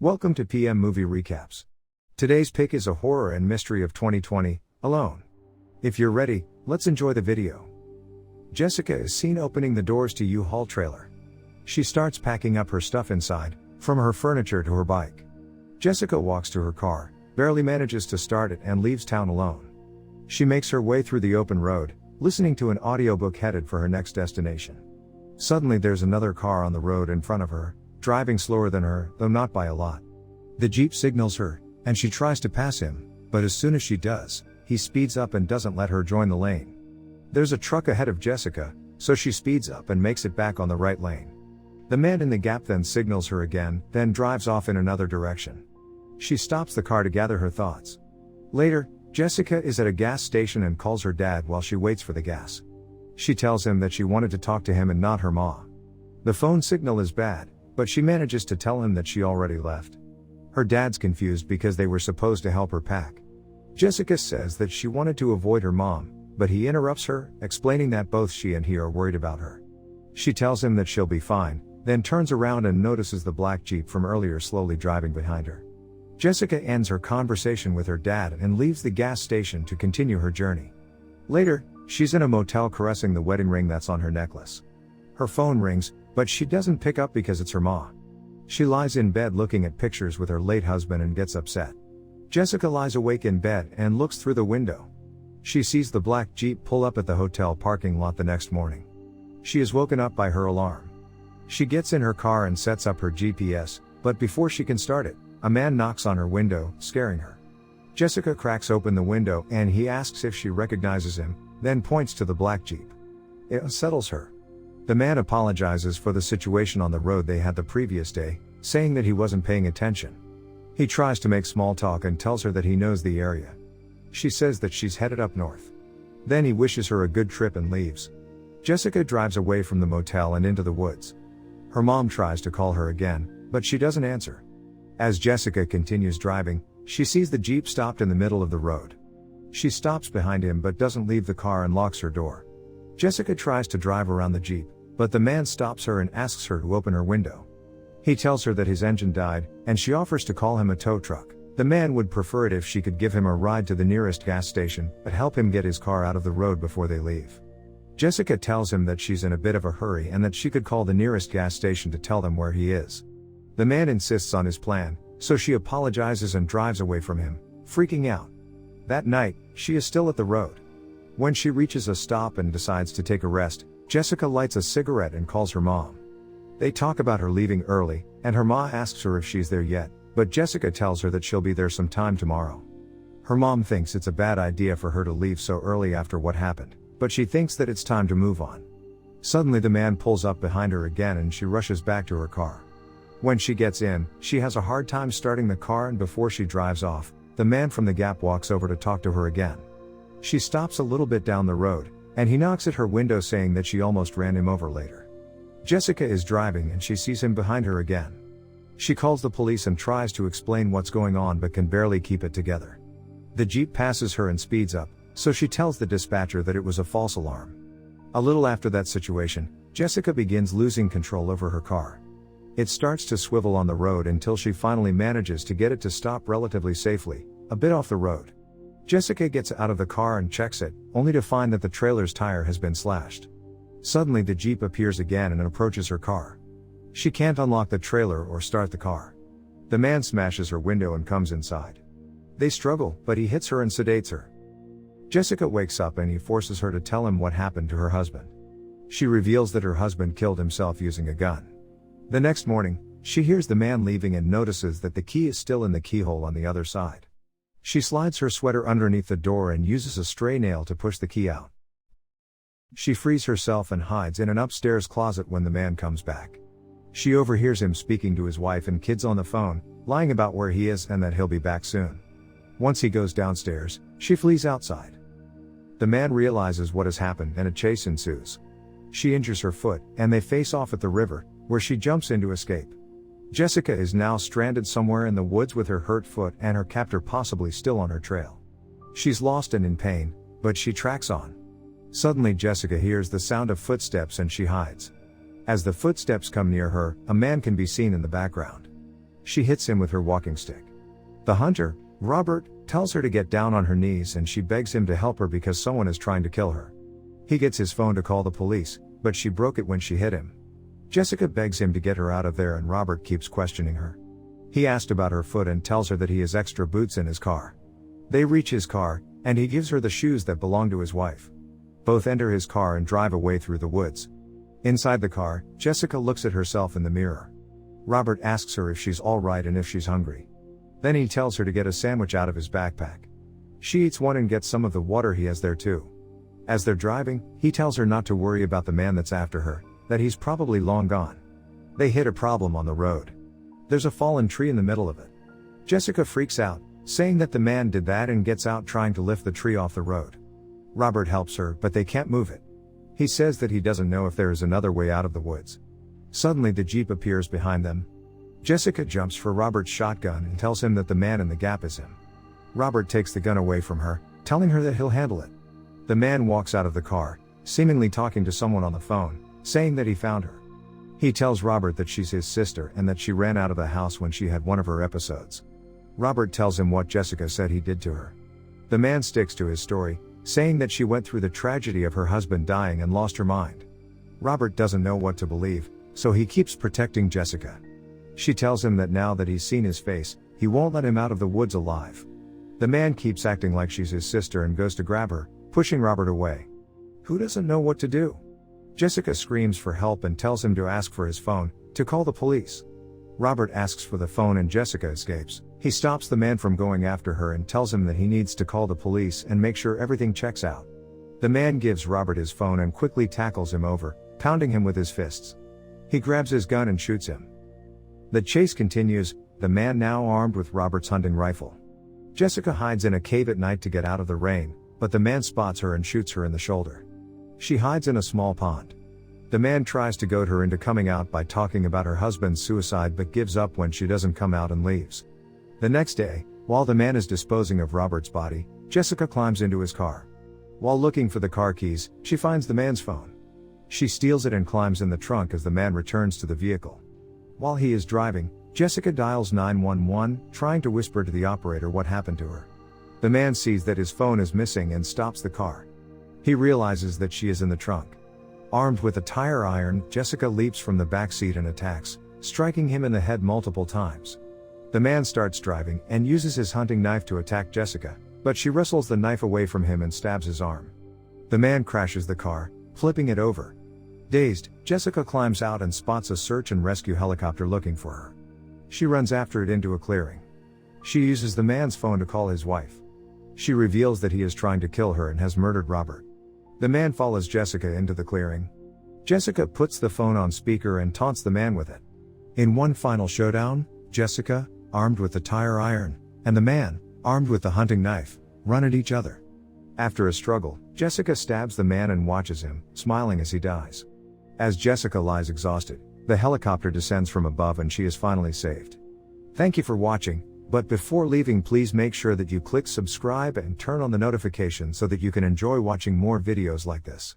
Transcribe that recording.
Welcome to PM Movie Recaps. Today's pick is a horror and mystery of 2020, Alone. If you're ready, let's enjoy the video. Jessica is seen opening the doors to U-Haul trailer. She starts packing up her stuff inside, from her furniture to her bike. Jessica walks to her car, barely manages to start it and leaves town alone. She makes her way through the open road, listening to an audiobook headed for her next destination. Suddenly there's another car on the road in front of her, driving slower than her, though not by a lot. The Jeep signals her, and she tries to pass him, but as soon as she does, he speeds up and doesn't let her join the lane. There's a truck ahead of Jessica, so she speeds up and makes it back on the right lane. The man in the gap then signals her again, then drives off in another direction. She stops the car to gather her thoughts. Later, Jessica is at a gas station and calls her dad while she waits for the gas. She tells him that she wanted to talk to him and not her ma. The phone signal is bad, but she manages to tell him that she already left. Her dad's confused because they were supposed to help her pack. Jessica says that she wanted to avoid her mom, but he interrupts her, explaining that both she and he are worried about her. She tells him that she'll be fine, then turns around and notices the black Jeep from earlier slowly driving behind her. Jessica ends her conversation with her dad and leaves the gas station to continue her journey. Later, she's in a motel caressing the wedding ring that's on her necklace. Her phone rings, but she doesn't pick up because it's her ma. She lies in bed looking at pictures with her late husband and gets upset. Jessica lies awake in bed and looks through the window. She sees the black Jeep pull up at the hotel parking lot the next morning. She is woken up by her alarm. She gets in her car and sets up her GPS, but before she can start it, a man knocks on her window, scaring her. Jessica cracks open the window and he asks if she recognizes him, then points to the black Jeep. It unsettles her. The man apologizes for the situation on the road they had the previous day, saying that he wasn't paying attention. He tries to make small talk and tells her that he knows the area. She says that she's headed up north. Then he wishes her a good trip and leaves. Jessica drives away from the motel and into the woods. Her mom tries to call her again, but she doesn't answer. As Jessica continues driving, she sees the Jeep stopped in the middle of the road. She stops behind him but doesn't leave the car and locks her door. Jessica tries to drive around the Jeep, but the man stops her and asks her to open her window. He tells her that his engine died, and she offers to call him a tow truck. The man would prefer it if she could give him a ride to the nearest gas station, but help him get his car out of the road before they leave. Jessica tells him that she's in a bit of a hurry and that she could call the nearest gas station to tell them where he is. The man insists on his plan, so she apologizes and drives away from him, freaking out. That night, she is still at the road. When she reaches a stop and decides to take a rest, Jessica lights a cigarette and calls her mom. They talk about her leaving early, and her ma asks her if she's there yet, but Jessica tells her that she'll be there sometime tomorrow. Her mom thinks it's a bad idea for her to leave so early after what happened, but she thinks that it's time to move on. Suddenly the man pulls up behind her again and she rushes back to her car. When she gets in, she has a hard time starting the car, and before she drives off, the man from the gap walks over to talk to her again. She stops a little bit down the road, and he knocks at her window saying that she almost ran him over later. Jessica is driving and she sees him behind her again. She calls the police and tries to explain what's going on but can barely keep it together. The Jeep passes her and speeds up, so she tells the dispatcher that it was a false alarm. A little after that situation, Jessica begins losing control over her car. It starts to swivel on the road until she finally manages to get it to stop relatively safely, a bit off the road. Jessica gets out of the car and checks it, only to find that the trailer's tire has been slashed. Suddenly the Jeep appears again and approaches her car. She can't unlock the trailer or start the car. The man smashes her window and comes inside. They struggle, but he hits her and sedates her. Jessica wakes up and he forces her to tell him what happened to her husband. She reveals that her husband killed himself using a gun. The next morning, she hears the man leaving and notices that the key is still in the keyhole on the other side. She slides her sweater underneath the door and uses a stray nail to push the key out. She frees herself and hides in an upstairs closet when the man comes back. She overhears him speaking to his wife and kids on the phone, lying about where he is and that he'll be back soon. Once he goes downstairs, she flees outside. The man realizes what has happened and a chase ensues. She injures her foot, and they face off at the river, where she jumps in to escape. Jessica is now stranded somewhere in the woods with her hurt foot and her captor possibly still on her trail. She's lost and in pain, but she tracks on. Suddenly Jessica hears the sound of footsteps and she hides. As the footsteps come near her, a man can be seen in the background. She hits him with her walking stick. The hunter, Robert, tells her to get down on her knees and she begs him to help her because someone is trying to kill her. He gets his phone to call the police, but she broke it when she hit him. Jessica begs him to get her out of there and Robert keeps questioning her. He asked about her foot and tells her that he has extra boots in his car. They reach his car, and he gives her the shoes that belong to his wife. Both enter his car and drive away through the woods. Inside the car, Jessica looks at herself in the mirror. Robert asks her if she's alright and if she's hungry. Then he tells her to get a sandwich out of his backpack. She eats one and gets some of the water he has there too. As they're driving, he tells her not to worry about the man that's after her, that he's probably long gone. They hit a problem on the road. There's a fallen tree in the middle of it. Jessica freaks out, saying that the man did that and gets out trying to lift the tree off the road. Robert helps her, but they can't move it. He says that he doesn't know if there is another way out of the woods. Suddenly the Jeep appears behind them. Jessica jumps for Robert's shotgun and tells him that the man in the gap is him. Robert takes the gun away from her, telling her that he'll handle it. The man walks out of the car, seemingly talking to someone on the phone, saying that he found her. He tells Robert that she's his sister and that she ran out of the house when she had one of her episodes. Robert tells him what Jessica said he did to her. The man sticks to his story, saying that she went through the tragedy of her husband dying and lost her mind. Robert doesn't know what to believe, so he keeps protecting Jessica. She tells him that now that he's seen his face, he won't let him out of the woods alive. The man keeps acting like she's his sister and goes to grab her, pushing Robert away. Who doesn't know what to do? Jessica screams for help and tells him to ask for his phone, to call the police. Robert asks for the phone and Jessica escapes. He stops the man from going after her and tells him that he needs to call the police and make sure everything checks out. The man gives Robert his phone and quickly tackles him over, pounding him with his fists. He grabs his gun and shoots him. The chase continues, the man now armed with Robert's hunting rifle. Jessica hides in a cave at night to get out of the rain, but the man spots her and shoots her in the shoulder. She hides in a small pond. The man tries to goad her into coming out by talking about her husband's suicide but gives up when she doesn't come out and leaves. The next day, while the man is disposing of Robert's body, Jessica climbs into his car. While looking for the car keys, she finds the man's phone. She steals it and climbs in the trunk as the man returns to the vehicle. While he is driving, Jessica dials 911, trying to whisper to the operator what happened to her. The man sees that his phone is missing and stops the car. He realizes that she is in the trunk. Armed with a tire iron, Jessica leaps from the back seat and attacks, striking him in the head multiple times. The man starts driving and uses his hunting knife to attack Jessica, but she wrestles the knife away from him and stabs his arm. The man crashes the car, flipping it over. Dazed, Jessica climbs out and spots a search and rescue helicopter looking for her. She runs after it into a clearing. She uses the man's phone to call his wife. She reveals that he is trying to kill her and has murdered Robert. The man follows Jessica into the clearing. Jessica puts the phone on speaker and taunts the man with it. In one final showdown, Jessica, armed with the tire iron, and the man, armed with the hunting knife, run at each other. After a struggle, Jessica stabs the man and watches him, smiling as he dies. As Jessica lies exhausted, the helicopter descends from above and she is finally saved. Thank you for watching, but before leaving please make sure that you click subscribe and turn on the notification so that you can enjoy watching more videos like this.